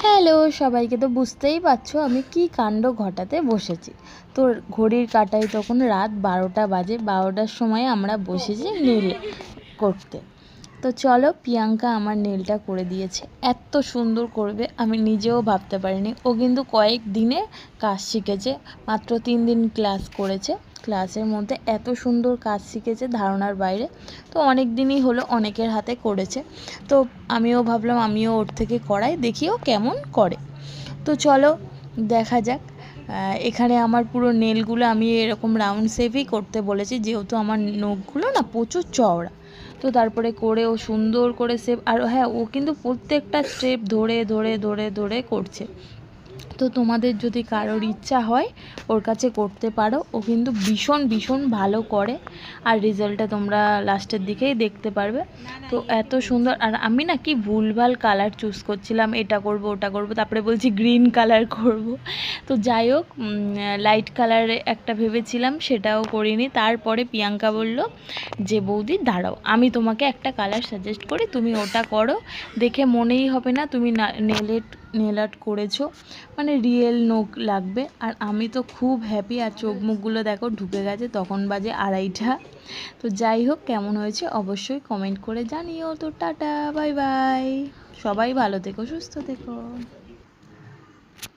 Hello সবাইকে, তো বুঝতেই পারছো আমি কি কাণ্ড ঘটাতে বসেছি। তো ঘড়ির কাঁটায় তখন রাত 12টা বাজে। 12টার সময় আমরা বসেছি নীল করতে। তো চলো, প্রিয়াঙ্কা আমার নেলটা করে দিয়েছে। এত সুন্দর করবে আমি নিজেও ভাবতে পারিনি। ও কিন্তু কয়েক দিনে কাজ শিখেছে, মাত্র 3 দিন ক্লাস করেছে। ক্লাসের মধ্যে এত সুন্দর কাজ শিখেছে, ধারণার বাইরে। তো অনেক দিনই হলো, অনেকের হাতে করেছে। তো আমিও ভাবলাম আমিও ওর থেকে করাই, দেখিও কেমন করে। তো চলো দেখা যাক। এখানে আমার পুরো নেলগুলো আমি এরকম রাউন্ড শেপই করতে বলেছি, যেহেতু আমার নখগুলো না প্রচুর চওড়া। তো তারপরে করে ও সুন্দর করে শেপ, আর হ্যাঁ, ও কিন্তু প্রত্যেকটা স্টেপ ধরে ধরে ধরে ধরে করছে। তো তোমাদের যদি কারোর ইচ্ছা হয় ওর কাছে করতে পারো। ও কিন্তু ভীষণ ভীষণ ভালো করে, আর রেজাল্টটা তোমরা লাস্টের দিকেই দেখতে পারবে। তো এত সুন্দর। আর আমি না কি ভুলভাল কালার চুজ করছিলাম, এটা করব ওটা করব, তারপরে বলছি গ্রিন কালার করব। তো যাই হোক, লাইট কালারে একটা ভেবেছিলাম, সেটাও করিনি। তারপরে প্রিয়াঙ্কা বলল যে বৌদি দাঁড়াও, আমি তোমাকে একটা কালার সাজেস্ট করি, তুমি ওটা করো। দেখে মনেই হবে না তুমি নেল আর্ট করেছো, মানে রিয়েল নখ লাগবে। আর আমি তো খুব হ্যাপি। আর চোখ মুখগুলো দেখো ঢুকে গেছে, তখন বাজে 2:30। তো যাই হোক, কেমন হয়েছে অবশ্যই কমেন্ট করে জানিও। তো টাটা, বাই বাই, সবাই ভালো থেকো, সুস্থ থেকো।